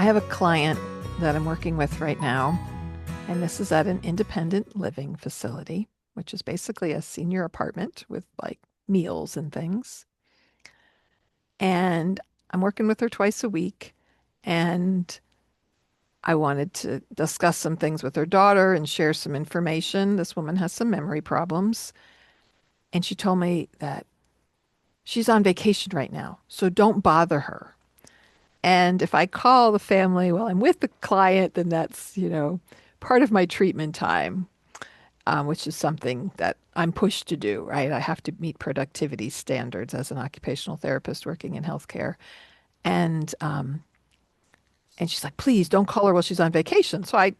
have a client that I'm working with right now, and this is at an independent living facility, which is basically a senior apartment with like meals and things. And I'm working with her twice a week, and I wanted to discuss some things with her daughter and share some information. This woman has some memory problems, and she told me that she's on vacation right now, so don't bother her. And if I call the family while I'm with the client, then that's, part of my treatment time, which is something that I'm pushed to do, right? I have to meet productivity standards as an occupational therapist working in healthcare. And and she's like, please don't call her while she's on vacation. So I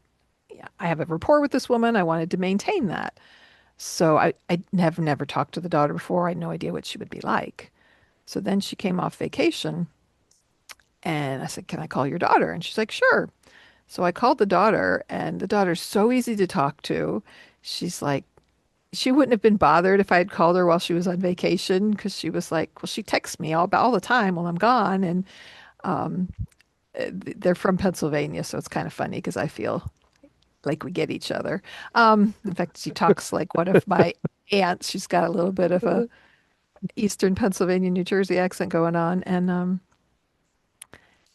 have a rapport with this woman. I wanted to maintain that. So I have never talked to the daughter before. I had no idea what she would be like. So then she came off vacation and I said, can I call your daughter? And she's like, sure. So I called the daughter, and the daughter's so easy to talk to. She's like, she wouldn't have been bothered if I had called her while she was on vacation because she was like, well, she texts me all the time while I'm gone. And um, they're from Pennsylvania, so it's kind of funny because I feel like we get each other. In fact, she talks like one of my aunts. She's got a little bit of a Eastern Pennsylvania, New Jersey accent going on.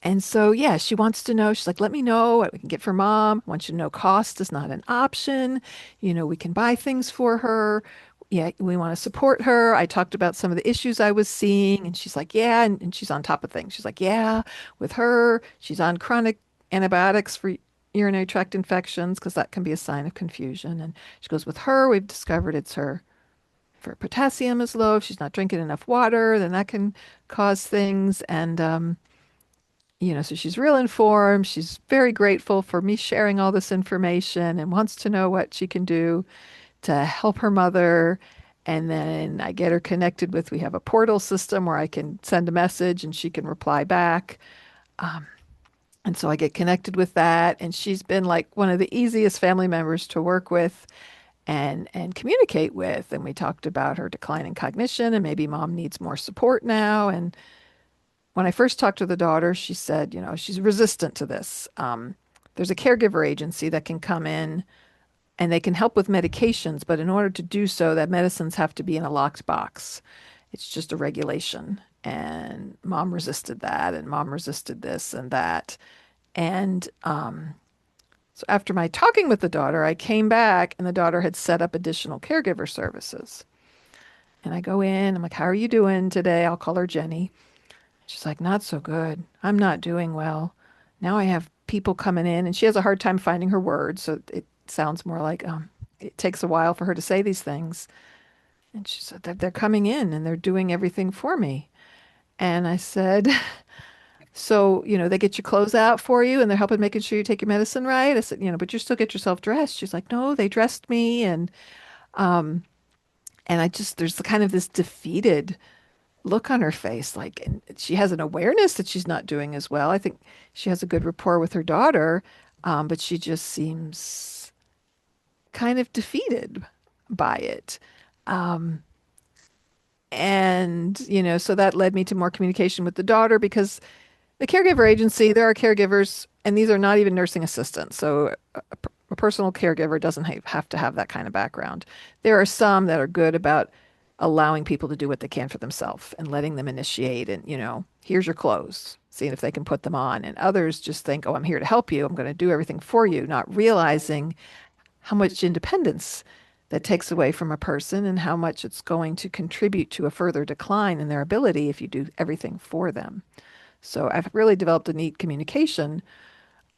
And so, yeah, she wants to know. She's like, let me know what we can get for mom. I want you to know cost is not an option. We can buy things for her. Yeah, we want to support her. I talked about some of the issues I was seeing, and she's like, yeah, and she's on top of things. She's like, yeah, with her, she's on chronic antibiotics for urinary tract infections because that can be a sign of confusion. And she goes, with her, we've discovered it's her potassium is low. If she's not drinking enough water, then that can cause things. And so she's real informed. She's very grateful for me sharing all this information and wants to know what she can do to help her mother. And then I get her connected with, we have a portal system where I can send a message and she can reply back. Um, and so I get connected with that. And she's been like one of the easiest family members to work with and communicate with. And we talked about her decline in cognition and maybe mom needs more support now. And when I first talked to the daughter, she said, she's resistant to this. There's a caregiver agency that can come in and they can help with medications, but in order to do so, that medicines have to be in a locked box. It's just a regulation. And mom resisted that, and mom resisted this and that. And so after my talking with the daughter, I came back and the daughter had set up additional caregiver services. And I go in, I'm like, how are you doing today? I'll call her Jenny. She's like, not so good. I'm not doing well. Now I have people coming in, and she has a hard time finding her words. So it sounds more like it takes a while for her to say these things. And she said that they're coming in and they're doing everything for me. And I said, so, they get your clothes out for you and they're helping making sure you take your medicine right. I said, but you still get yourself dressed. She's like, no, they dressed me. Um, and there's kind of this defeated look on her face, like, and she has an awareness that she's not doing as well. I think she has a good rapport with her daughter, but she just seems kind of defeated by it. Um, so that led me to more communication with the daughter because the caregiver agency, there are caregivers, and these are not even nursing assistants. So a personal caregiver doesn't have to have that kind of background. There are some that are good about allowing people to do what they can for themselves and letting them initiate and, here's your clothes, seeing if they can put them on. And others just think, oh, I'm here to help you. I'm going to do everything for you, not realizing how much independence that takes away from a person and how much it's going to contribute to a further decline in their ability if you do everything for them. So I've really developed a neat communication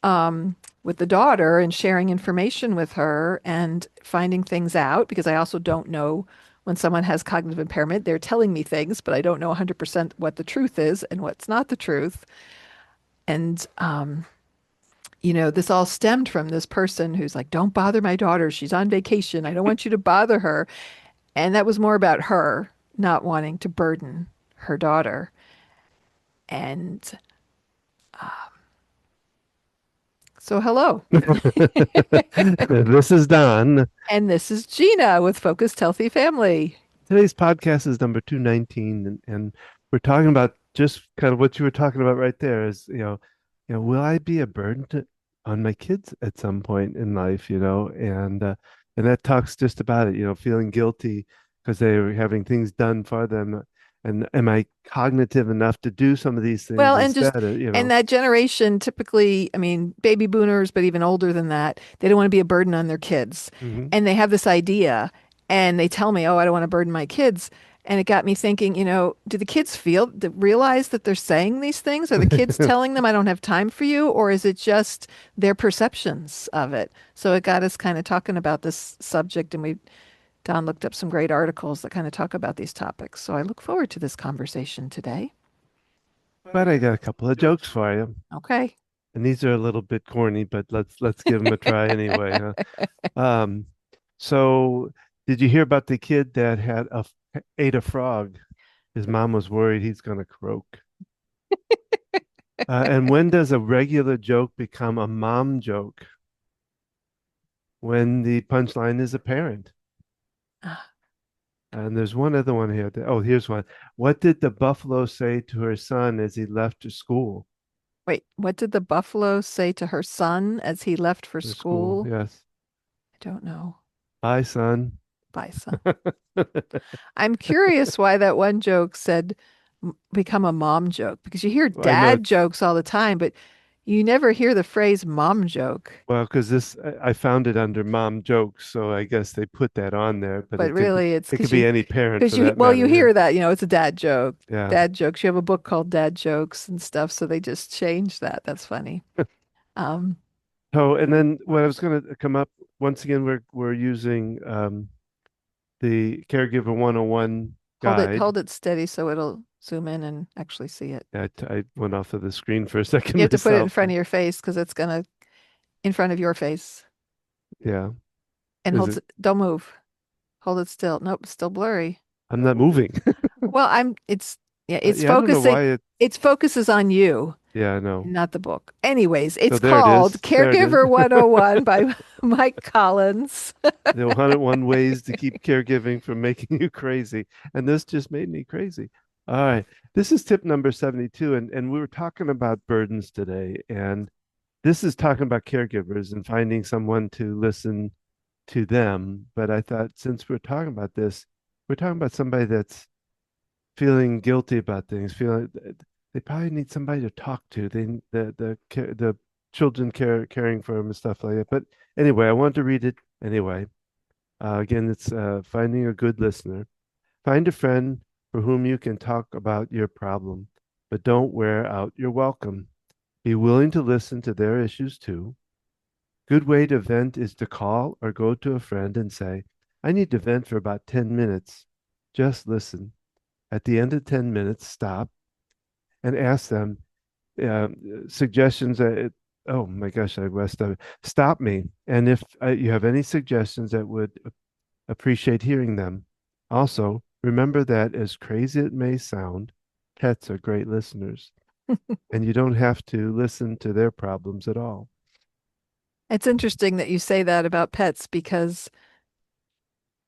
with the daughter and sharing information with her and finding things out because I also don't know when someone has cognitive impairment. They're telling me things, but I don't know 100% what the truth is and what's not the truth. And, this all stemmed from this person who's like, don't bother my daughter. She's on vacation. I don't want you to bother her. And that was more about her not wanting to burden her daughter. And so, hello. This is Don. And this is Gina with Focused Healthy Family. Today's podcast is number 219, and we're talking about just kind of what you were talking about right there is, will I be a burden on my kids at some point in life, and that talks just about it, feeling guilty because they're having things done for them. And am I cognitive enough to do some of these things Well, and just instead of, and that generation typically, I mean, baby boomers, but even older than that, they don't want to be a burden on their kids. Mhm. And they have this idea and they tell me, "Oh, I don't want to burden my kids." And it got me thinking, do the kids realize that they're saying these things? Are the kids telling them I don't have time for you, or is it just their perceptions of it? So it got us kind of talking about this subject, and Don looked up some great articles that kind of talk about these topics. So I look forward to this conversation today. But I got a couple of jokes for you. Okay. And these are a little bit corny, but let's give them a try anyway, huh? Um, so did you hear about the kid that ate a frog? His mom was worried he's going to croak. And when does a regular joke become a mom joke? When the punchline is apparent. And there's one other one here. Oh, here's one. What did the buffalo say to her son as he left to school? Wait, what did the buffalo say to her son as he left for To school, school? yes. I don't know. Bye, son. Bye, son. I'm curious why that one joke said become a mom joke because you hear I know. dad jokes all the time, but you never hear the phrase mom joke. Well, because I found it under mom jokes, so I guess they put that on there, but But really, it's it could be any parent for that well, you matter. Yeah. hear that, it's a dad joke. Yeah. Dad jokes. You have a book called Dad Jokes and stuff, so they just changed that. That's funny. Um, So, and then what I was going to come up once again, we're using the Caregiver 101 guide. hold it steady so it'll zoom in and actually see it. I went off of the screen for a You second have to put it in myself. front of your face because it's gonna in front of your face Yeah. and Is it? don't move. Hold it still. Nope, it's still blurry. I'm not moving. Well, it's yeah, Yeah, I don't know why it. its focus is on you, Yeah, I know. not the book. Anyways, So it's there it called is. There it is. Caregiver 101 by Mike Collins. The 101 ways to keep caregiving from making you crazy. And this just made me crazy. All right. This is tip number 72. And we were talking about burdens today. And this is talking about caregivers and finding someone to listen to them. But I thought since we're talking about this, we're talking about somebody that's feeling guilty about things, feeling they probably need somebody to talk to. The children caring for them and stuff like that. But anyway, I wanted to read it anyway. Again, it's finding a good listener. Find a friend for whom you can talk about your problem, but don't wear out your welcome. Be willing to listen to their issues too. Good way to vent is to call or go to a friend and say, I need to vent for about 10 minutes. Just listen. At the end of 10 minutes, stop and ask them uh, suggestions. Oh my gosh, I messed up. Stop me. And if you have any suggestions that would appreciate hearing them. Also, remember that as crazy it may sound, pets are great listeners, and you don't have to listen to their problems at all. It's interesting that you say that about pets because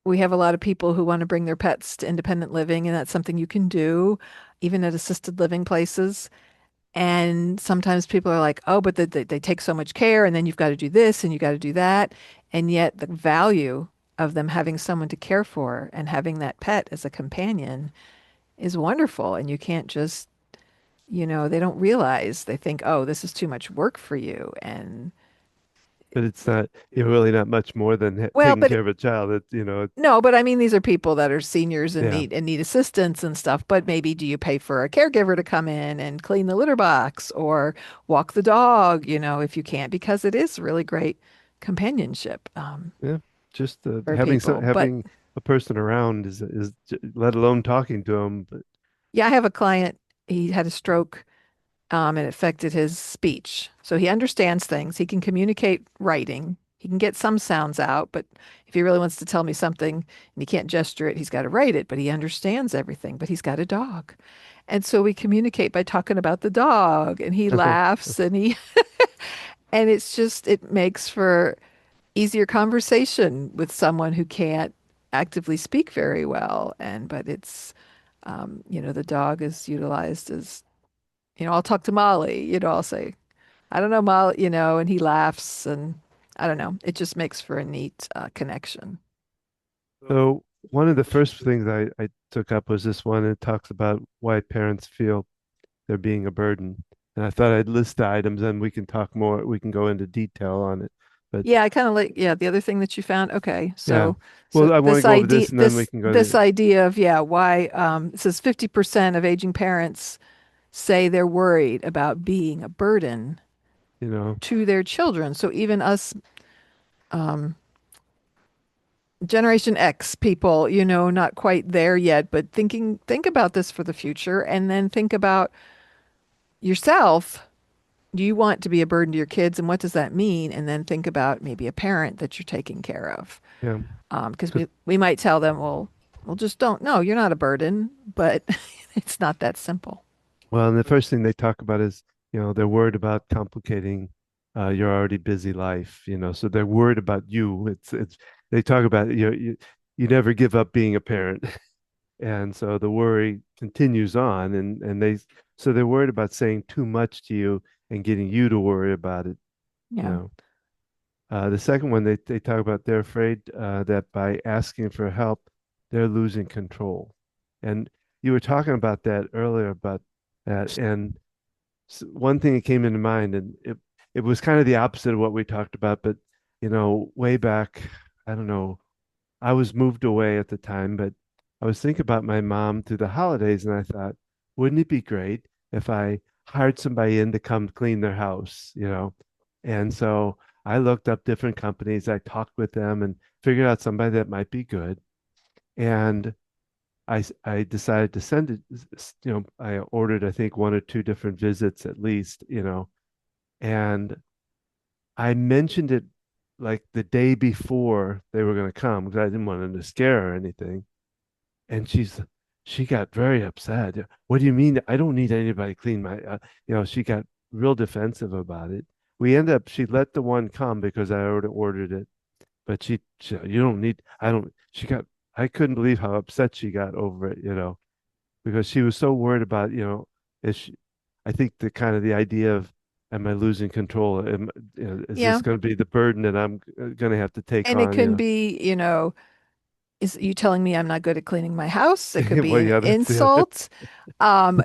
we have a lot of people who want to bring their pets to independent living, and that's something you can do even at assisted living places. And sometimes people are like, oh, but they take so much care, and then you've got to do this and you got to do that. And yet, the value of them having someone to care for and having that pet as a companion is wonderful. And you can't just, they don't realize, they think, oh, this is too much work for you. And But it's not, you're really not much more than well, taking but care of a child. no, but I mean, these are people that are seniors and Yeah, need assistance and stuff. But maybe do you pay for a caregiver to come in and clean the litter box or walk the dog, if you can't, because it is really great companionship yeah. Just for people. But having a person around let alone talking to them. But yeah, I have a client, he had a stroke and it affected his speech. So he understands things. He can communicate writing. He can get some sounds out, but if he really wants to tell me something and he can't gesture it, he's got to write it, but he understands everything. But he's got a dog. And so we communicate by talking about the dog and he laughs and and it's just, it makes for easier conversation with someone who can't actively speak very well. But it's, the dog is utilized as, I'll talk to Molly, I'll say. I don't know, Molly, and he laughs and I don't know. It just makes for a neat connection. So one of the first things I took up was this one. It talks about why parents feel they're being a burden. And I thought I'd list the items and we can talk more. We can go into detail on it. But Yeah, I kind of like, yeah, the other thing that you found. Okay. yeah, So well, I want to this go over idea, this and then we can go this to, idea of, yeah, why, it says 50% of aging parents say they're worried about being a burden you know, to their children. So even us, Generation X people, not quite there yet, but think about this for the future and then think about yourself. Do you want to be a burden to your kids and what does that mean? And then think about maybe a parent that you're taking care of. yeah. Because 'Cause- we might tell them, well, just don't. No, you're not a burden, but it's not that simple. well, and the first thing they talk about is, they're worried about complicating your already busy life, so they're worried about you. They talk about, you never give up being a parent. And so the worry continues on, so they're worried about saying too much to you and getting you to worry about it, you Yeah. know. The second one, they talk about they're afraid that by asking for help, they're losing control. And you were talking about that earlier about that. And one thing that came into mind, and it was kind of the opposite of what we talked about, but way back, I don't know, I was moved away at the time, but I was thinking about my mom through the holidays, and I thought, wouldn't it be great if I hired somebody in to come clean their house, And so I looked up different companies, I talked with them and figured out somebody that might be good. And I decided to send it, I ordered, I think, one or two different visits at least, and I mentioned it like the day before they were going to come because I didn't want them to scare her or anything. And she got very upset. What do you mean? I don't need anybody clean my, she got real defensive about it. She let the one come because I already ordered it, but you don't need, I don't, I couldn't believe how upset she got over it, because she was so worried about, is she, I think the kind of the idea of, am I losing control? Is this Yeah. going to be the burden that I'm going to have to take And it on, can be, is you telling me I'm not good at cleaning my house? It could be Well, an yeah, that's the other. insult.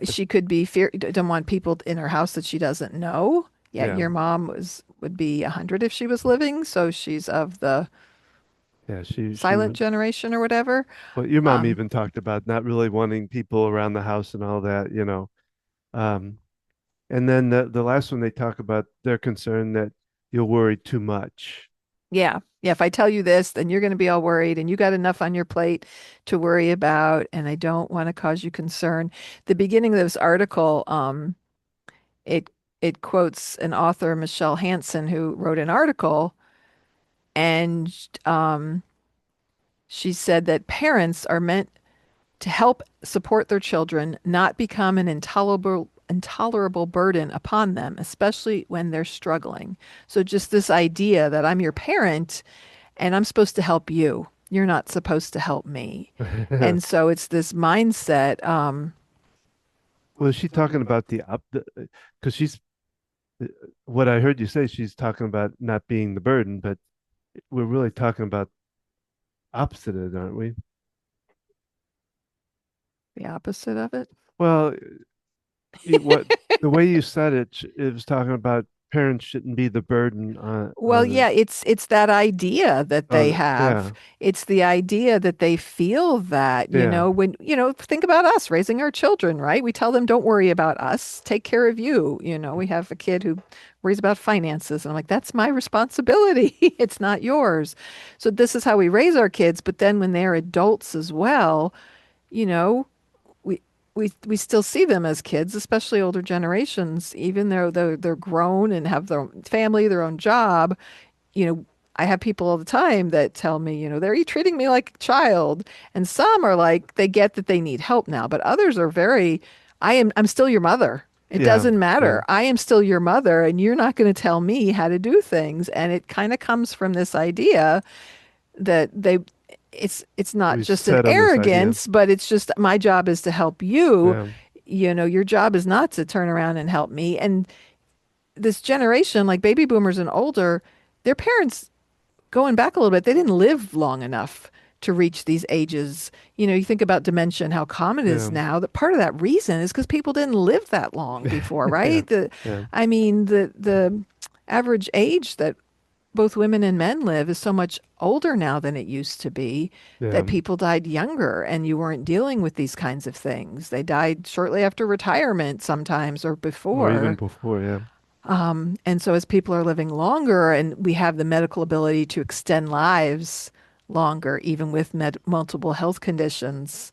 She could be don't want people in her house that she doesn't know. Yet Yeah. your mom would be 100 if she was living, so she's of the Yeah, she silent would. generation or whatever. Well, your mom Um, even talked about not really wanting people around the house and all that, Um, and then the last one they talk about they're concerned that you'll worry too much. yeah. Yeah, if I tell you this, then you're going to be all worried and you got enough on your plate to worry about, and I don't want to cause you concern. The beginning of this article, it it quotes an author, Michelle Hansen, who wrote an article, and she said that parents are meant to help support their children, not become an intolerable burden upon them, especially when they're struggling. So just this idea that I'm your parent and I'm supposed to help you. You're not supposed to help me. And so it's this mindset. Well, is she talking about the up because she's what I heard you say, she's talking about not being the burden, but we're really talking about opposite of it, aren't we? The opposite of it. Well, what the way you said it, it was talking about parents shouldn't be the burden Well, on yeah, it's that idea that they have. yeah, It's the idea that they feel that, yeah, when, think about us raising our children, right? We tell them, don't worry about us, take care of you. We have a kid who worries about finances, and I'm like, that's my responsibility. It's not yours. So this is how we raise our kids. But then when they're adults as well, you know, we we still see them as kids, especially older generations, even though they're grown and have their own family, their own job. You know, I have people all the time that tell me, they're treating me like a child, and some are like they get that they need help now, but others are very, I'm still your mother. It yeah, doesn't yeah. matter. I am still your mother, and you're not going to tell me how to do things. And it kind of comes from this idea that it's not We just an set on this idea. arrogance, but it's just my job is to help you. Yeah. Your job is not to turn around and help me. And this generation, like baby boomers and older, their parents, going back a little bit, they didn't live long enough to reach these ages. You think about dementia and how common it is Yeah. now. That part of that reason is because people didn't live that long before, Yeah. right? Yeah. I mean, the average age that both women and men live is so much older now than it used to be, Yeah. that people died younger and you weren't dealing with these kinds of things. They died shortly after retirement sometimes or Or even before. before. Yeah. And so as people are living longer and we have the medical ability to extend lives longer, even with multiple health conditions,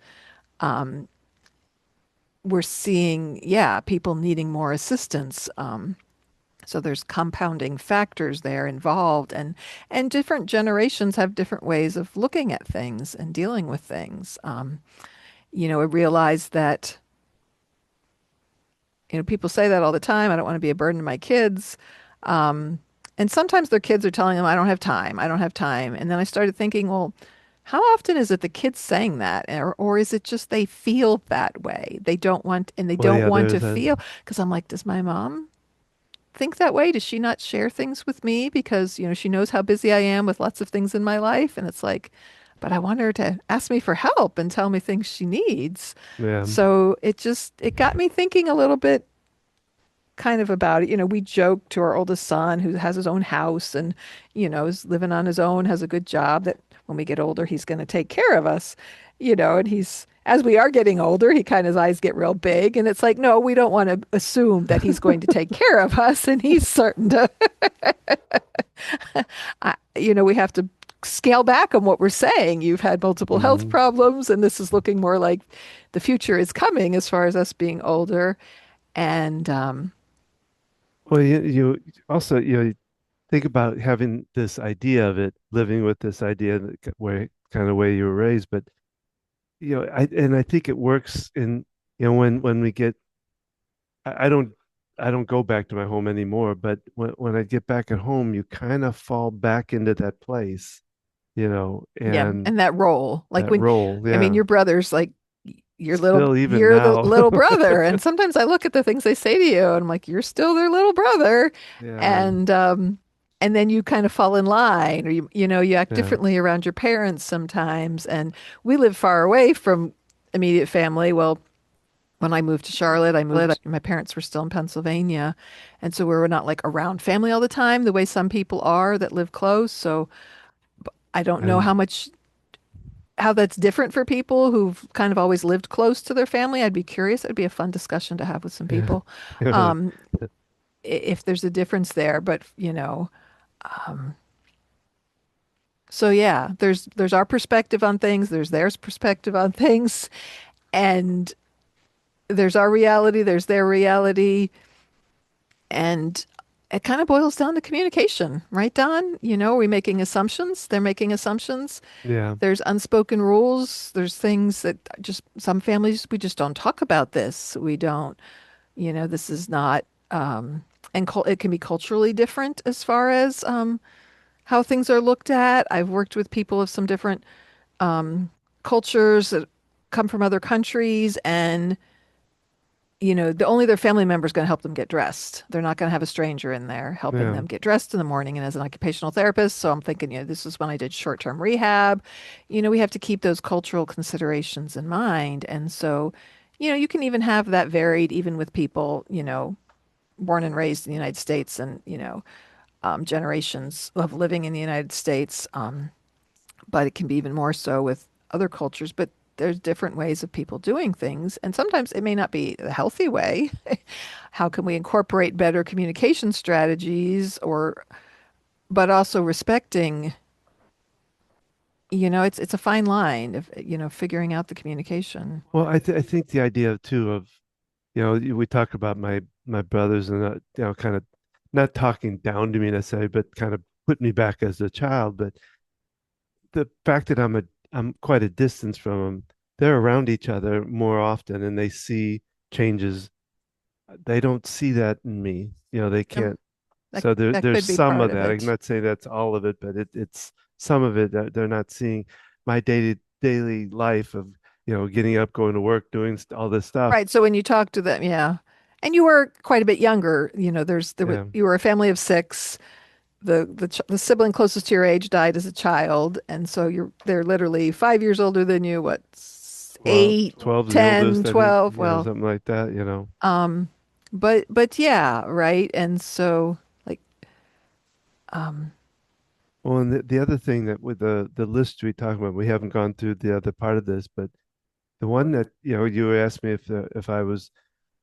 we're seeing, yeah, people needing more assistance. So there's compounding factors there involved, and different generations have different ways of looking at things and dealing with things. I realize that, people say that all the time. I don't want to be a burden to my kids. Um, and sometimes their kids are telling them, I don't have time. I don't have time. And then I started thinking, well, how often is it the kids saying that? Or is it just they feel that way? They don't want, and they Well, don't yeah, want there's to that. feel, because I'm like, does my mom think that way? Does she not share things with me because, she knows how busy I am with lots of things in my life? And it's like, but I want her to ask me for help and tell me things she needs. Yeah. So it got me thinking a little bit kind of about it. We joke to our oldest son who has his own house and, is living on his own, has a good job, that when we get older, he's going to take care of us, and as we are getting older, he kind of, his eyes get real big. And it's like, no, we don't want to assume that he's going to take care of us. And he's certain to, we have to scale back on what we're saying. You've had multiple health Hmm. problems, and this is looking more like the future is coming as far as us being older. And, Well, you also, think about having this idea of it, living with this idea that where kind of way you were raised, but I think it works in, when we get, I don't, I don't go back to my home anymore, but when I get back at home, you kind of fall back into that place, Yeah, and and that role, like that when, role, I mean, yeah. your brother's like Still even you're the now. little brother, and sometimes I look at the things they say to you, and I'm like, you're still their little brother, Yeah. and then you kind of fall in line, or you act Yeah. differently around your parents sometimes, and we live far away from immediate family. Well, when I moved to Charlotte, my parents were still in Pennsylvania, and so we were not like around family all the time the way some people are that live close. So I don't know And how that's different for people who've kind of always lived close to their family. I'd be curious. It'd be a fun discussion to have with some yeah. people, Yeah. um, if there's a difference there. But so yeah, there's our perspective on things, there's theirs perspective on things, and there's our reality, there's their reality, and it kind of boils down to communication, right, Don? Are we making assumptions? They're making assumptions. Yeah. There's unspoken rules. There's things that just some families, we just don't talk about this. We don't, this is not, and it can be culturally different as far as how things are looked at. I've worked with people of some different cultures that come from other countries, and only their family member is going to help them get dressed. They're not going to have a stranger in there helping Yeah. them get dressed in the morning. And as an occupational therapist, so I'm thinking, this is when I did short-term rehab. We have to keep those cultural considerations in mind. And so, you can even have that varied even with people, born and raised in the United States and, generations of living in the United States. But it can be even more so with other cultures. But there's different ways of people doing things, and sometimes it may not be the healthy way. How can we incorporate better communication strategies, or but also respecting, it's a fine line of, figuring out the communication. Well, I think the idea too of, we talk about my brothers and kind of not talking down to me necessarily, but kind of put me back as a child. But the fact that I'm quite a distance from them, they're around each other more often, and they see changes. They don't see that in me. They Um, can't. that So that there's could be some part of of that. I'm it. not saying that's all of it, but it's some of it that they're not seeing my daily life of, getting up, going to work, doing all this stuff. Right. So when you talk to them, yeah. And you were quite a bit younger. Yeah. You were a family of six. The sibling closest to your age died as a child, and so they're literally 5 years older than you. What, Well, 8, 12's the 10, oldest, I think, 12? Well, something like that. um, but yeah, right. And so like, um, Well, and the other thing that with the list we talked about, we haven't gone through the other part of this, but the one that, you asked me if I was,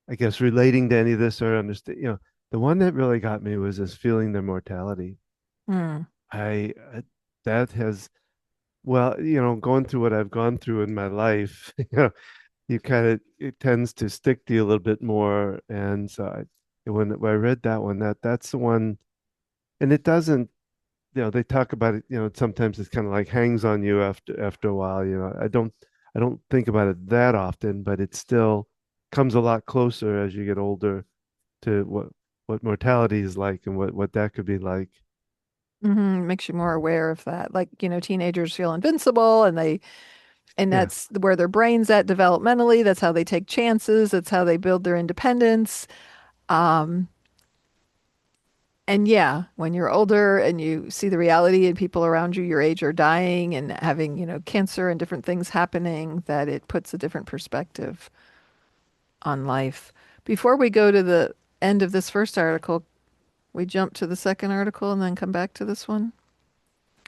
I guess, relating to any of this or understand, the one that really got me was this feeling their mortality. hmm, I that has, well, going through what I've gone through in my life, you kind of, it tends to stick to you a little bit more. And so when I read that one, that's the one, and it doesn't, they talk about it, sometimes it's kind of like hangs on you after a while. I don't think about it that often, but it still comes a lot closer as you get older to what mortality is like and what that could be like. makes you more aware of that. Like, teenagers feel invincible, and Yeah. that's where their brain's at developmentally. That's how they take chances. That's how they build their independence. Um, and yeah, when you're older and you see the reality and people around you your age are dying and having, cancer and different things happening, that it puts a different perspective on life. Before we go to the end of this first article, we jump to the second article and then come back to this one.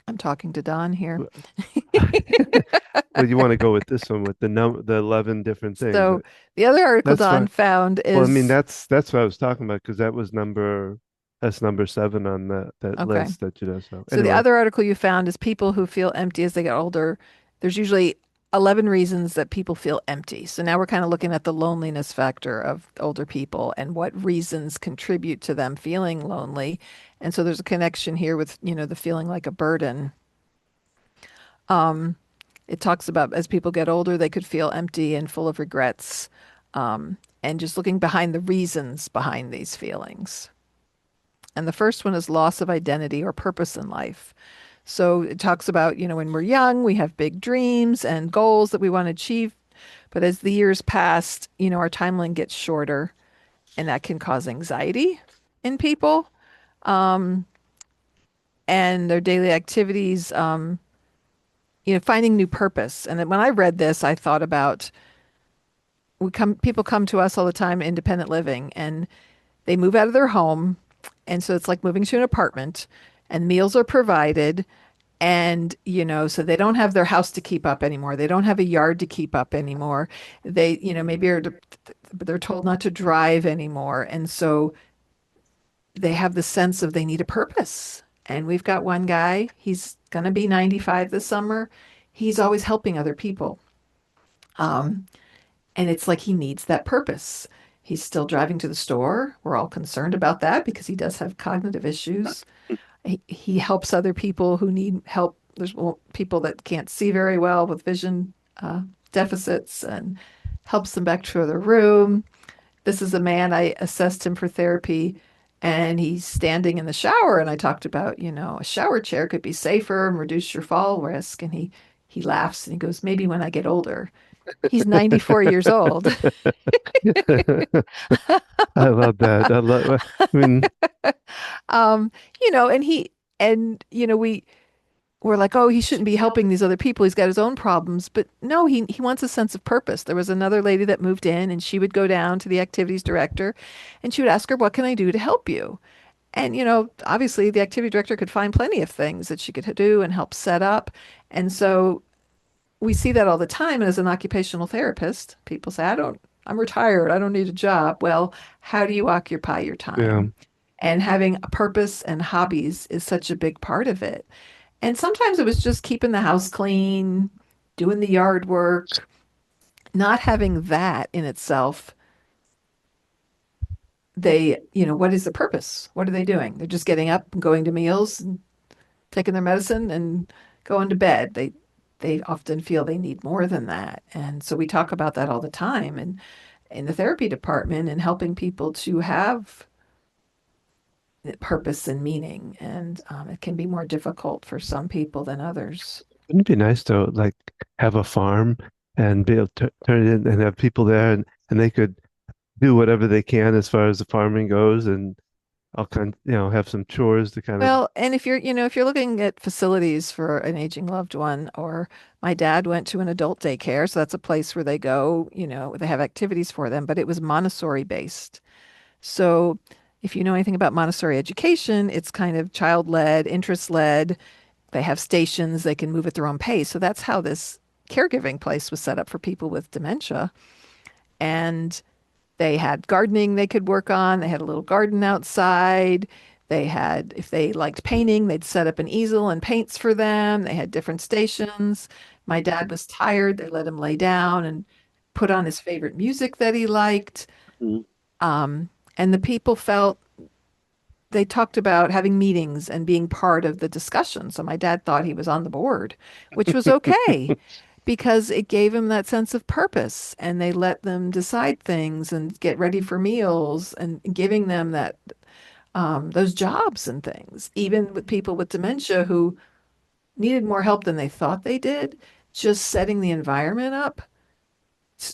I'm talking to Don here. Well, you want to go with this one with the 11 different things. So the other article That's Don fine. found Well, I mean, is that's what I was talking about because that's number 7 on that okay. list that you know. So So the anyway, other article you found is people who feel empty as they get older. There's usually 11 reasons that people feel empty. So now we're kind of looking at the loneliness factor of older people and what reasons contribute to them feeling lonely. And so there's a connection here with, the feeling like a burden. Um, it talks about as people get older, they could feel empty and full of regrets. And just looking behind the reasons behind these feelings. And the first one is loss of identity or purpose in life. So it talks about, when we're young, we have big dreams and goals that we want to achieve. But as the years pass, our timeline gets shorter, and that can cause anxiety in people and their daily activities, finding new purpose. And then when I read this, I thought about people come to us all the time, independent living, and they move out of their home. And so it's like moving to an apartment, and meals are provided. And, so they don't have their house to keep up anymore. They don't have a yard to keep up anymore. They, maybe they're told not to drive anymore. And so they have the sense of they need a purpose. And we've got one guy, he's going to be 95 this summer. He's always helping other people. Um, and it's like he needs that purpose. He's still driving to the store. We're all concerned about that because he does have cognitive issues. He helps other people who need help. There's people that can't see very well with vision deficits and helps them back to their room. This is a man, I assessed him for therapy, and he's standing in the shower. And I talked about, a shower chair could be safer and reduce your fall risk. And he laughs and he goes, maybe when I get older. He's 94 years old. I love that. I mean, um, and we're like, oh, he shouldn't be helping these other people. He's got his own problems. But no, he wants a sense of purpose. There was another lady that moved in, and she would go down to the activities director and she would ask her, what can I do to help you? And, obviously the activity director could find plenty of things that she could do and help set up. And so we see that all the time. And as an occupational therapist, people say, I'm retired. I don't need a job. Well, how do you occupy your yeah. time? And having a purpose and hobbies is such a big part of it. And sometimes it was just keeping the house clean, doing the yard work, not having that in itself. What is the purpose? What are they doing? They're just getting up and going to meals and taking their medicine and going to bed. They often feel they need more than that. And so we talk about that all the time and in the therapy department and helping people to have purpose and meaning. And it can be more difficult for some people than others. Wouldn't it be nice to like have a farm and be able to turn it in and have people there and they could do whatever they can as far as the farming goes, and I'll have some chores to kind of. Well, and if you're looking at facilities for an aging loved one, or my dad went to an adult daycare, so that's a place where they go, they have activities for them, but it was Montessori based. So if you know anything about Montessori education, it's kind of child-led, interest-led. They have stations, they can move at their own pace. So that's how this caregiving place was set up for people with dementia. And they had gardening they could work on. They had a little garden outside. They had, if they liked painting, they'd set up an easel and paints for them. They had different stations. My dad was tired. They let him lay down and put on his favorite music that he liked. Mhm. And the people felt they talked about having meetings and being part of the discussion. So my dad thought he was on the board, which was okay because it gave him that sense of purpose and they let them decide things and get ready for meals and giving them that those jobs and things, even with people with dementia who needed more help than they thought they did, just setting the environment up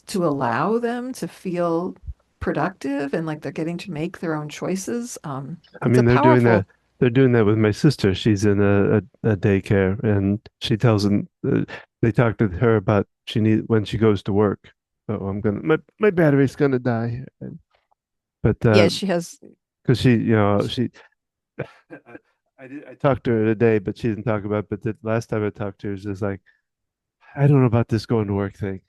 to allow them to feel productive and like they're getting to make their own choices. I It's a mean, they're doing that. powerful. They're doing that with my sister. She's in a daycare, and she tells them they talk to her about she need when she goes to work. Oh, my battery's gonna die. But Yeah, she has. because she I talked to her today, but she didn't talk about. But the last time I talked to her, she was like, I don't know about this going to work thing.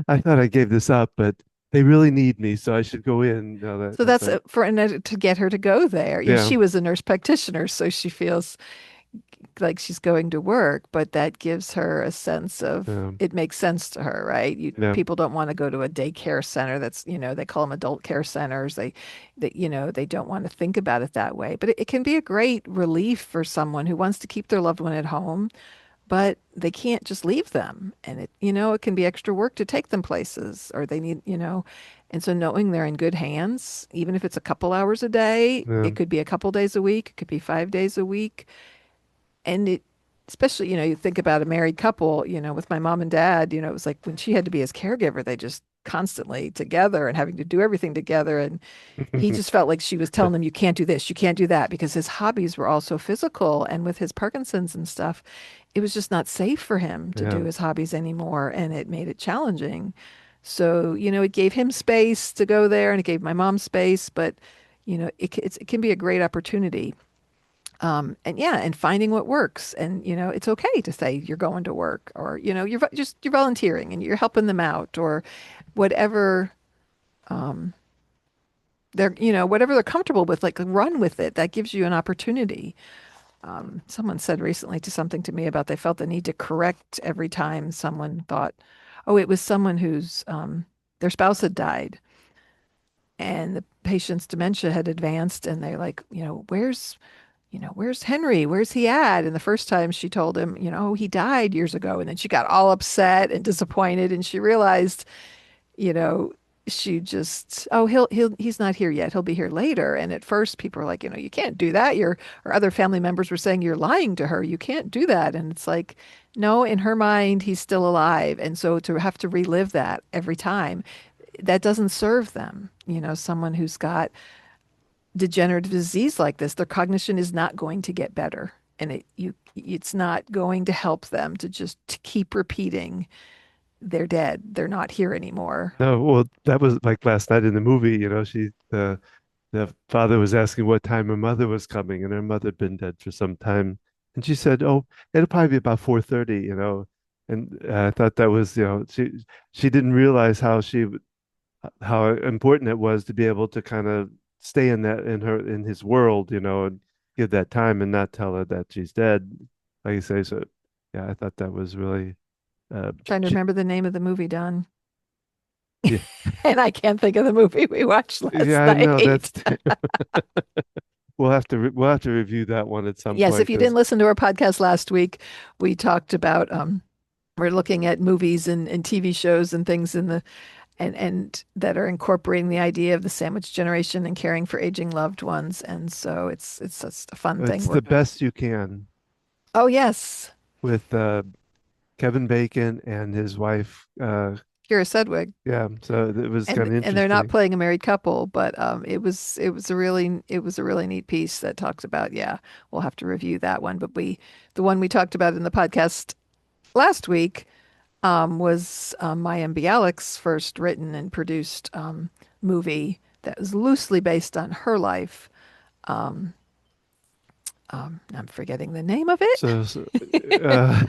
I thought I gave this up, but they really need me, so I should go in. No, So that's that's like, for and to get her to go there. yeah, She was a nurse practitioner, so she feels like she's going to work, but that gives her a sense of yeah, it makes sense to her, right? yeah, People don't want to go to a daycare center that's, they call them adult care centers. They don't want to think about it that way. But it can be a great relief for someone who wants to keep their loved one at home, but they can't just leave them. And it can be extra work to take them places or they need, and so knowing they're in good hands, even if it's a couple hours a day, yeah. it could be a couple days a week, it could be 5 days a week. And especially, you think about a married couple, with my mom and dad, it was like when she had to be his caregiver, they just constantly together and having to do everything together. And he just felt like she was telling him, you can't do this, you can't do that, because his hobbies were all so physical. And with his Parkinson's and stuff, it was just not safe for him to Yeah. do his hobbies anymore. And it made it challenging. So, it gave him space to go there and it gave my mom space, but, it can be a great opportunity. And yeah, and finding what works. And, it's okay to say you're going to work or, you're volunteering and you're helping them out or whatever whatever they're comfortable with, like run with it. That gives you an opportunity. Someone said recently to something to me about they felt the need to correct every time someone thought, oh, it was someone whose their spouse had died and the patient's dementia had advanced and they're like, where's Henry? Where's he at? And the first time she told him, "Oh, he died years ago." And then she got all upset and disappointed and she realized, you know, she just, oh, he's not here yet. He'll be here later. And at first people were like, you can't do that. Or other family members were saying you're lying to her. You can't do that. And it's like, no, in her mind, he's still alive. And so to have to relive that every time, that doesn't serve them. Someone who's got degenerative disease like this, their cognition is not going to get better. And it's not going to help them to keep repeating, they're dead, they're not here anymore. No, well, that was like last night in the movie, the father was asking what time her mother was coming, and her mother had been dead for some time. And she said, "Oh, it'll probably be about 4:30." And I thought that was, she didn't realize how important it was to be able to kind of stay in his world, and give that time and not tell her that she's dead, like you say. So, yeah, I thought that was really, uh, Trying to she, remember the name of the movie, Don. yeah, And I can't think of the movie we watched yeah, last I know night. that's. We'll have to review that one at some Yes, point if you didn't because listen to our podcast last week, we talked about we're looking at movies and TV shows and things in the and that are incorporating the idea of the sandwich generation and caring for aging loved ones. And so it's just a fun thing. it's We're the best you can oh yes. with Kevin Bacon and his wife Kira Sedgwick. Yeah, so it was kind of And they're not interesting. playing a married couple, but it was a really neat piece that talks about, yeah, we'll have to review that one. But the one we talked about in the podcast last week was Mayim Bialik's first written and produced movie that was loosely based on her life. Um, I'm forgetting the name of it. So, uh,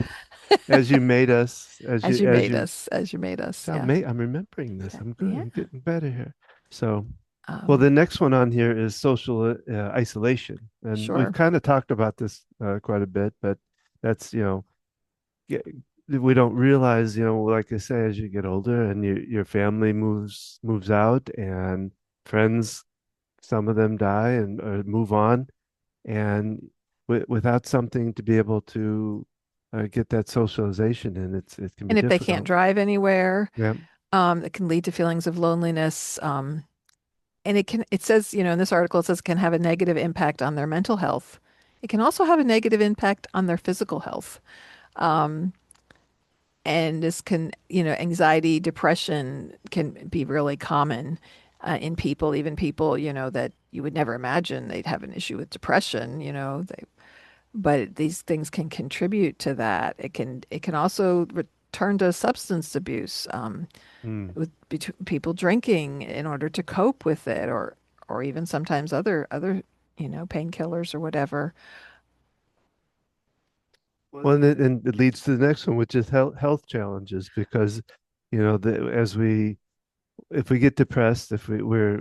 as you made us, As you as made you us, as you made us. so Yeah, I'm remembering this. yeah, I'm good. yeah. I'm getting better here. So, well, Um, the next one on here is social isolation, and we've sure. kind of talked about this quite a bit, but that's, yeah, we don't realize, like I say, as you get older and your family moves out and friends, some of them die and or move on, and without something to be able to get that socialization in, it can be And if they can't difficult. drive anywhere, Yeah. it can lead to feelings of loneliness. And it says, in this article, it says it can have a negative impact on their mental health. It can also have a negative impact on their physical health. Um, and this can, anxiety, depression can be really common in people, even people, that you would never imagine they'd have an issue with depression, but these things can contribute to that. It can also return to substance abuse. Mm. With people drinking in order to cope with it, or even sometimes other painkillers or whatever. Well, and it leads to the next one, which is health challenges, because as we if we get depressed, if we're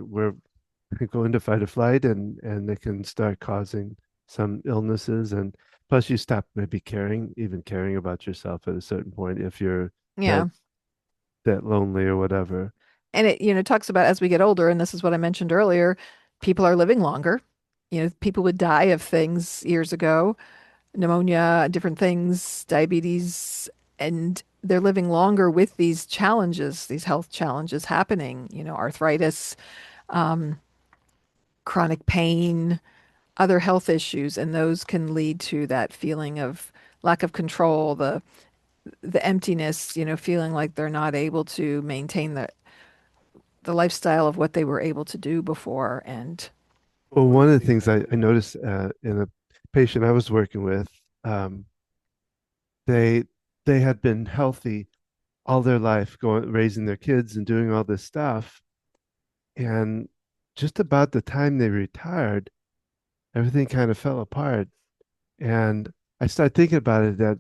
going to fight or flight, and it can start causing some illnesses, and plus you stop maybe even caring about yourself at a certain point if you're that Yeah. that lonely or whatever. And it talks about as we get older, and this is what I mentioned earlier, people are living longer. People would die of things years ago, pneumonia, different things, diabetes, and they're living longer with these challenges, these health challenges happening, arthritis, um, chronic pain, other health issues, and those can lead to that feeling of lack of control, the emptiness, feeling like they're not able to maintain the lifestyle of what they were able to do before. And Well, one of the things I noticed in a patient I was working with, um, they they had been healthy all their life, going raising their kids and doing all this stuff, and just about the time they retired, everything kind of fell apart. And I started thinking about it, that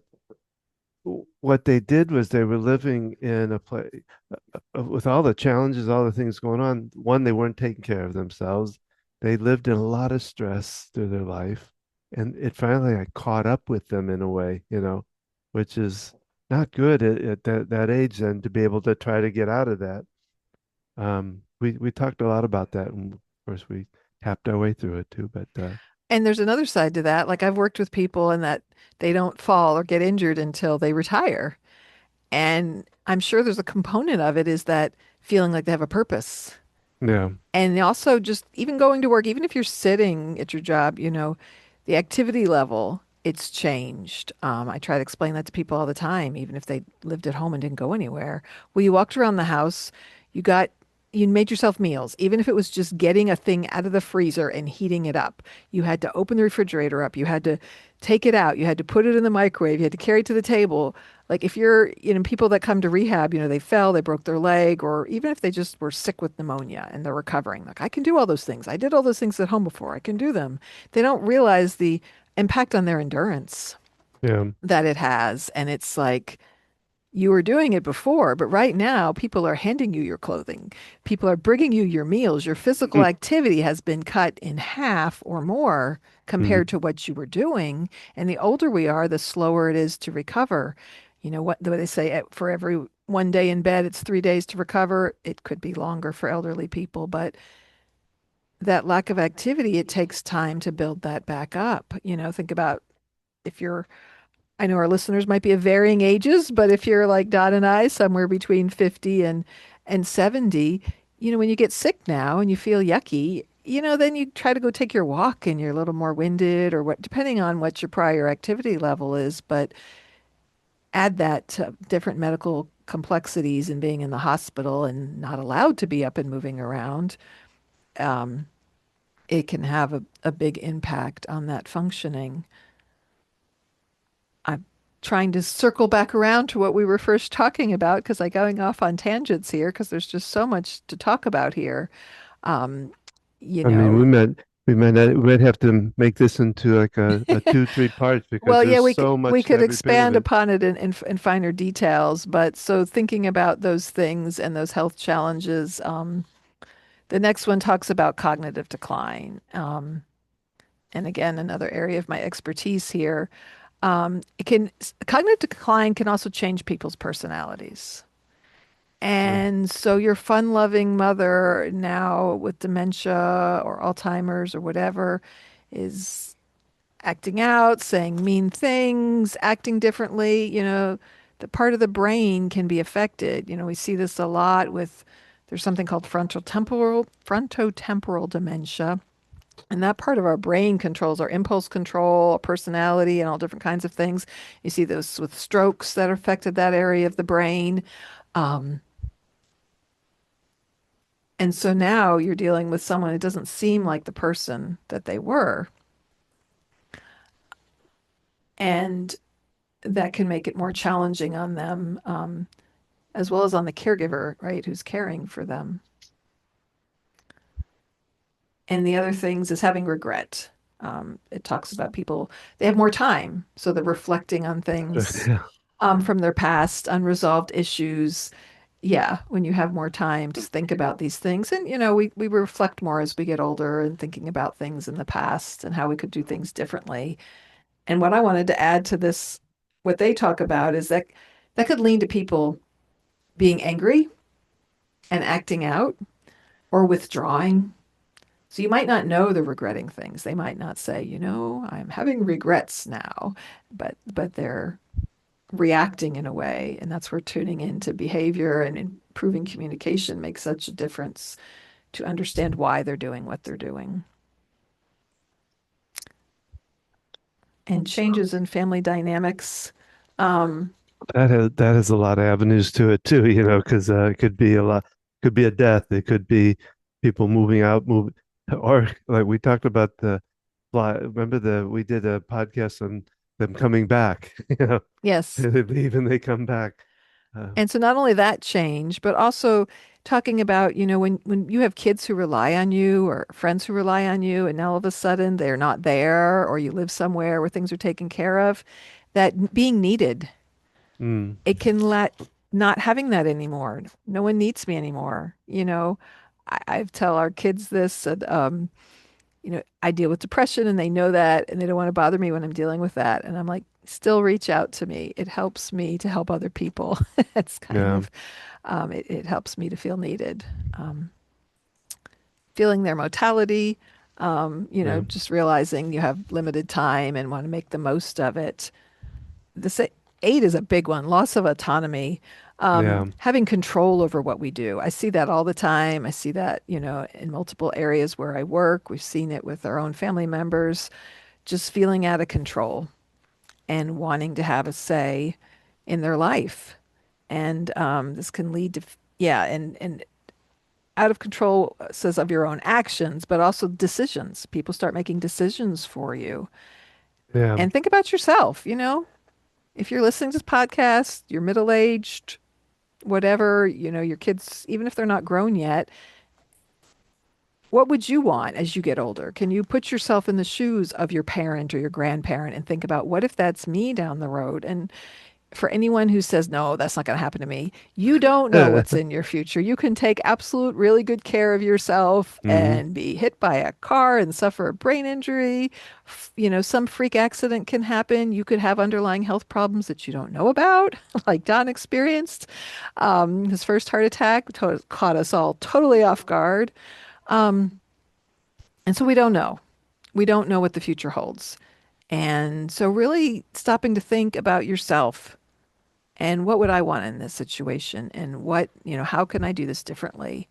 what they did was they were living in a place with all the challenges, all the things going on. One, they weren't taking care of themselves. They lived in a lot of stress through their life. And it finally like, caught up with them in a way, which is not good at that age, and to be able to try to get out of that. We talked a lot about that, and of course we tapped our way through it too. But there's another side to that. Like I've worked with people and that they don't fall or get injured until they retire. And I'm sure there's a component of it is that feeling like they have a purpose. yeah, And also just even going to work, even if you're sitting at your job, the activity level, it's changed. I try to explain that to people all the time, even if they lived at home and didn't go anywhere. Well, you walked around the house, you got, you made yourself meals, even if it was just getting a thing out of the freezer and heating it up. You had to open the refrigerator up. You had to take it out. You had to put it in the microwave. You had to carry it to the table. Like if you're, people that come to rehab, they fell, they broke their leg, or even if they just were sick with pneumonia and they're recovering, like I can do all those things. I did all those things at home before. I can do them. They don't realize the impact on their endurance yeah. that it has. And it's like, you were doing it before, but right now people are handing you your clothing. People are bringing you your meals. Your physical activity has been cut in half or more compared Mhm. to what you were doing. And the older we are, the slower it is to recover. What the way they say for every 1 day in bed, it's 3 days to recover. It could be longer for elderly people, but that lack of activity, it takes time to build that back up. Think about if you're I know our listeners might be of varying ages, but if you're like Dot and I, somewhere between 50 and 70, when you get sick now and you feel yucky, then you try to go take your walk and you're a little more winded or what, depending on what your prior activity level is. But add that to different medical complexities in being in the hospital and not allowed to be up and moving around, um, it can have a big impact on that functioning. I'm trying to circle back around to what we were first talking about because I'm going off on tangents here because there's just so much to talk about here. Um, you I mean, know, we might have to make this into like a two, three parts because well, yeah, there's so we much to could every bit of expand it. upon it in finer details, but so thinking about those things and those health challenges, the next one talks about cognitive decline. And again, another area of my expertise here. It can cognitive decline can also change people's personalities. Mm. And so your fun-loving mother now with dementia or Alzheimer's or whatever is acting out, saying mean things, acting differently, the part of the brain can be affected. We see this a lot with there's something called frontotemporal dementia. And that part of our brain controls our impulse control, our personality, and all different kinds of things. You see those with strokes that affected that area of the brain. Um, and so now you're dealing with someone who doesn't seem like the person that they were. And that can make it more challenging on them, as well as on the caregiver, right, who's caring for them. And the other things is having regret. It talks about people, they have more time. So they're reflecting on things Yeah. from their past, unresolved issues. Yeah, when you have more time to think about these things. And, we reflect more as we get older and thinking about things in the past and how we could do things differently. And what I wanted to add to this, what they talk about is that that could lead to people being angry and acting out or withdrawing. So you might not know they're regretting things. They might not say, I'm having regrets now, but they're reacting in a way, and that's where tuning into behavior and improving communication makes such a difference to understand why they're doing what they're doing. And changes in family dynamics. Um, That has a lot of avenues to it too, because it could be a lot, could be a death, it could be people moving out, or like we talked about the fly. Remember we did a podcast on them coming back, yes. they leave and they come back. And so not only that change, but also talking about, when you have kids who rely on you or friends who rely on you, and now all of a sudden they're not there, or you live somewhere where things are taken care of, that being needed, Mm, it can let not having that anymore. No one needs me anymore. I tell our kids this, I deal with depression and they know that and they don't want to bother me when I'm dealing with that. And I'm like, still reach out to me. It helps me to help other people. It's kind yeah, of, it helps me to feel needed. Um, Feeling their mortality, yeah, just realizing you have limited time and want to make the most of it. This eight is a big one, loss of autonomy, yeah, having control over what we do. I see that all the time. I see that, in multiple areas where I work. We've seen it with our own family members, just feeling out of control and wanting to have a say in their life. And this can lead to, yeah, and out of control says of your own actions, but also decisions. People start making decisions for you. yeah. And think about yourself, if you're listening to this podcast, you're middle aged, whatever, your kids, even if they're not grown yet, what would you want as you get older? Can you put yourself in the shoes of your parent or your grandparent and think about what if that's me down the road? And for anyone who says, no, that's not going to happen to me, you don't know what's in your future. You can take absolute, really good care of yourself Hmm. and be hit by a car and suffer a brain injury. Some freak accident can happen. You could have underlying health problems that you don't know about, like Don experienced. His first heart attack caught us all totally off guard. Um, and so we don't know. We don't know what the future holds. And so, really stopping to think about yourself and what would I want in this situation and how can I do this differently?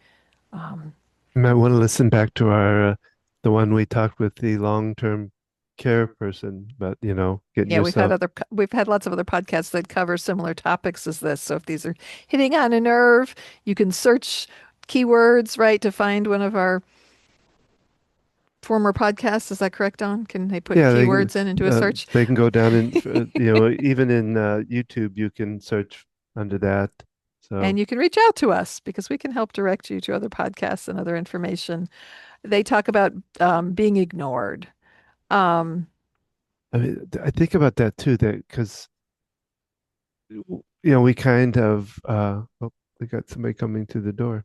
Um, You might want to listen back to our the one we talked with the long-term care person, but getting Yeah, yourself. we've had lots of other podcasts that cover similar topics as this. So if these are hitting on a nerve, you can search keywords, right, to find one of our former podcasts. Is that correct, Don? Can they put Yeah, keywords in into a search? they can go down in even in YouTube you can search under that. And So you can reach out to us because we can help direct you to other podcasts and other information. They talk about being ignored. Um, I mean, I think about that too, that because we kind of oh, we got somebody coming to the door.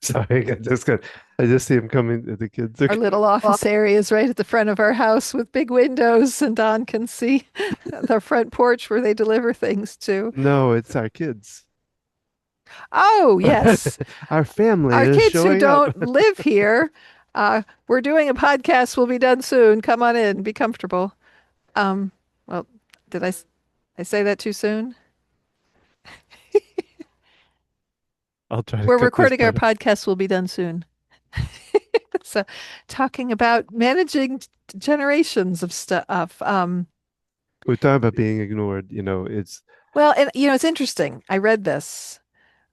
Sorry, I just see him coming. The kids are our little office area is right at the front of our house with big windows, and Don can see the front porch where they deliver things to. no, it's our kids. Oh, yes. Our family Our is kids who showing up. don't live here, we're doing a podcast. We'll be done soon. Come on in. Be comfortable. Um, well, did I say that too soon? I'll try to We're cut this recording our part. podcast. We'll be done soon. So, talking about managing generations of stuff. We're talking about being ignored. It's Well, and it's interesting. I read this.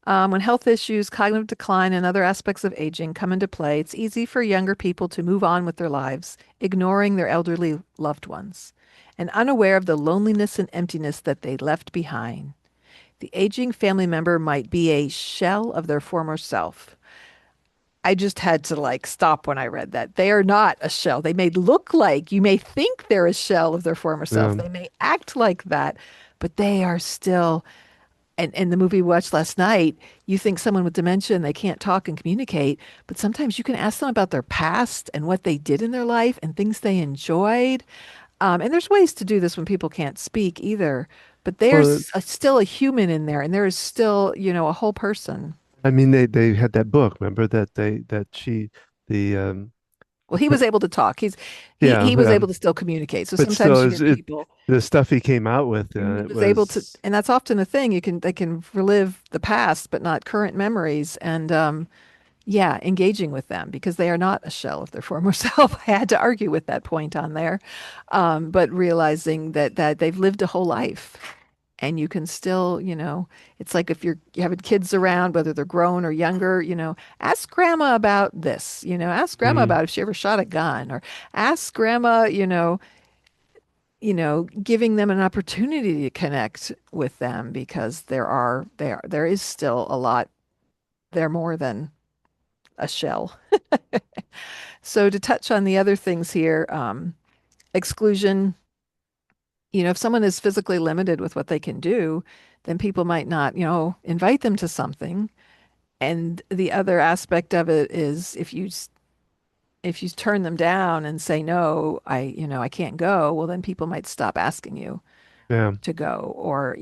When health issues, cognitive decline, and other aspects of aging come into play, it's easy for younger people to move on with their lives, ignoring their elderly loved ones, and unaware of the loneliness and emptiness that they left behind. The aging family member might be a shell of their former self. I just had to like stop when I read that. They are not a shell. They may look like, you may think they're a shell of their former self. yeah. They may act like that, but they are still, and the movie we watched last night, you think someone with dementia and they can't talk and communicate, but sometimes you can ask them about their past and what they did in their life and things they enjoyed. And there's ways to do this when people can't speak either, but Well, still a human in there, and there is still, a whole person. I mean, they had that book. Remember that she the Well, he was able to talk. yeah, He was able to still communicate. So but still, sometimes you get people. the stuff he came out with. And he It was able to, was and that's often the thing. They can relive the past, but not current memories. And yeah, engaging with them because they are not a shell of their former self. I had to argue with that point on there, but realizing that they've lived a whole life, and you can still, it's like if you having kids around, whether they're grown or younger, ask grandma about this, ask grandma mm, about if she ever shot a gun, or ask grandma, giving them an opportunity to connect with them because there is still a lot. They're more than a shell. So to touch on the other things here, exclusion, if someone is physically limited with what they can do, then people might not, invite them to something. And the other aspect of it is if you turn them down and say no, I can't go, well then people might stop asking you yeah. to go. Or,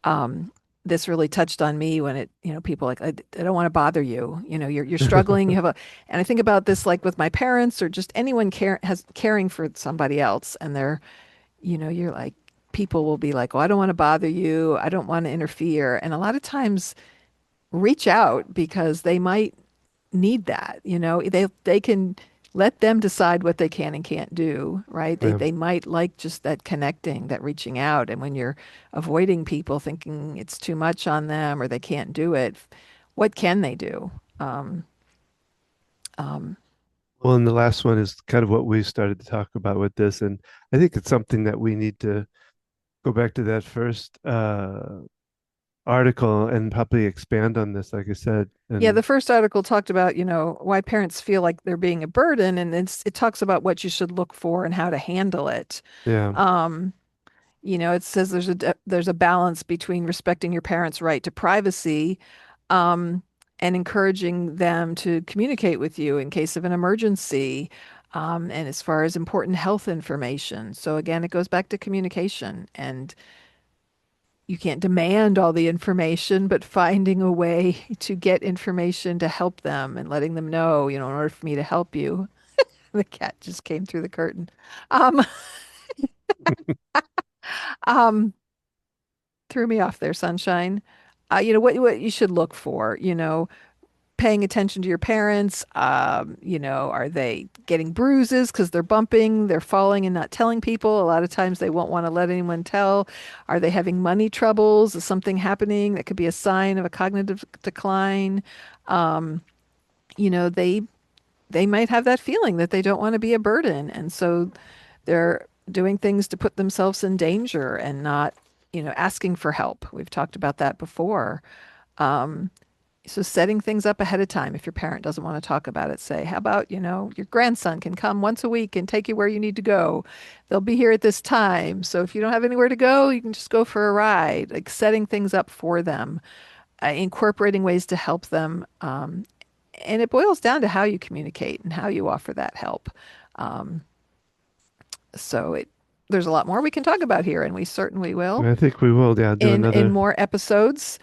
um this really touched on me when people like I don't want to bother you. You're struggling, you have a and I think about this like with my parents or just anyone caring for somebody else, and you're like, people will be like, "Oh, I don't want to bother you. I don't want to interfere." And a lot of times reach out because they might need that. They can let them decide what they can and can't do, right? They Yeah. they might like just that connecting, that reaching out. And when you're avoiding people thinking it's too much on them or they can't do it, what can they do? Um, um, Well, and the last one is kind of what we started to talk about with this, and I think it's something that we need to go back to that first article and probably expand on this, like I said. yeah, the And first article talked about, why parents feel like they're being a burden, and it talks about what you should look for and how to handle it. yeah, Um, it says there's a balance between respecting your parents' right to privacy, um, and encouraging them to communicate with you in case of an emergency, and as far as important health information. So again, it goes back to communication, and you can't demand all the information, but finding a way to get information to help them and letting them know, in order for me to help you. The cat just came through the curtain. Um, um, threw me off there, sunshine. What you should look for, paying attention to your parents? Are they getting bruises because they're bumping, they're falling and not telling people? A lot of times they won't want to let anyone tell. Are they having money troubles? Is something happening that could be a sign of a cognitive decline? Um, they might have that feeling that they don't want to be a burden, and so they're doing things to put themselves in danger and not, asking for help. We've talked about that before. Um, so setting things up ahead of time. If your parent doesn't want to talk about it, say, how about, your grandson can come once a week and take you where you need to go. They'll be here at this time. So if you don't have anywhere to go, you can just go for a ride. Like setting things up for them, incorporating ways to help them. And it boils down to how you communicate and how you offer that help. Um, so there's a lot more we can talk about here, and we certainly will I think we will, yeah, do in another. more episodes.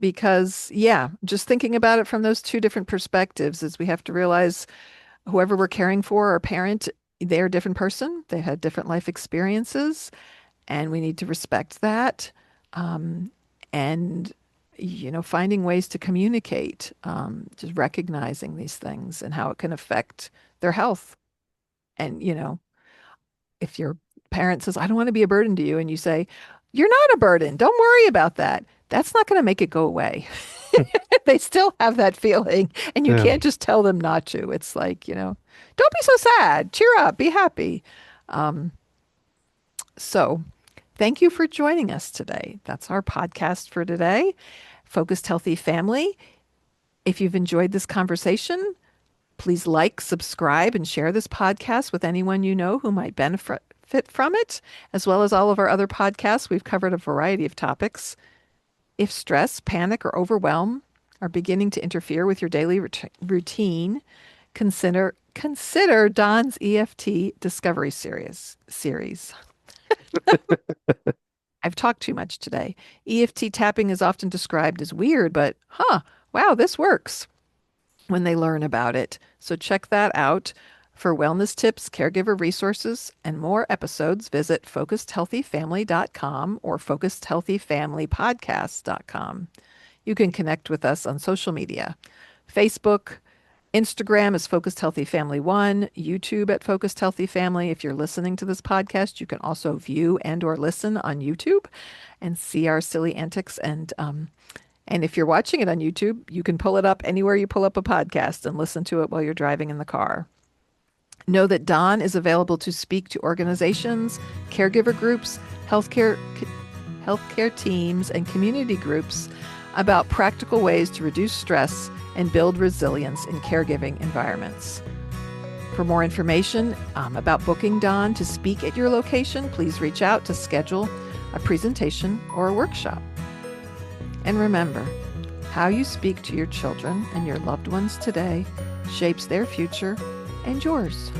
Because yeah, just thinking about it from those two different perspectives is we have to realize whoever we're caring for, our parent, they're a different person. They had different life experiences, and we need to respect that. Um, and finding ways to communicate, just recognizing these things and how it can affect their health. And if your parent says, I don't want to be a burden to you, and you say, you're not a burden, don't worry about that, that's not going to make it go away. They still have that feeling, and you Yeah. can't just tell them not to. It's like, don't be so sad, cheer up, be happy. Um, so, thank you for joining us today. That's our podcast for today. Focused Healthy Family. If you've enjoyed this conversation, please like, subscribe, and share this podcast with anyone you know who might benefit from it, as well as all of our other podcasts. We've covered a variety of topics. If stress, panic, or overwhelm are beginning to interfere with your daily routine, consider Don's EFT Discovery series. I've talked too much today. EFT tapping is often described as weird, but wow, this works when they learn about it. So check that out. For wellness tips, caregiver resources, and more episodes, visit focusedhealthyfamily.com or focusedhealthyfamilypodcast.com. You can connect with us on social media. Facebook, Instagram is Focused Healthy Family One, YouTube at Focused Healthy Family. If you're listening to this podcast, you can also view and or listen on YouTube and see our silly antics. And if you're watching it on YouTube, you can pull it up anywhere you pull up a podcast and listen to it while you're driving in the car. Know that Don is available to speak to organizations, caregiver groups, healthcare teams, and community groups about practical ways to reduce stress and build resilience in caregiving environments. For more information about booking Don to speak at your location, please reach out to schedule a presentation or a workshop. And remember, how you speak to your children and your loved ones today shapes their future and yours.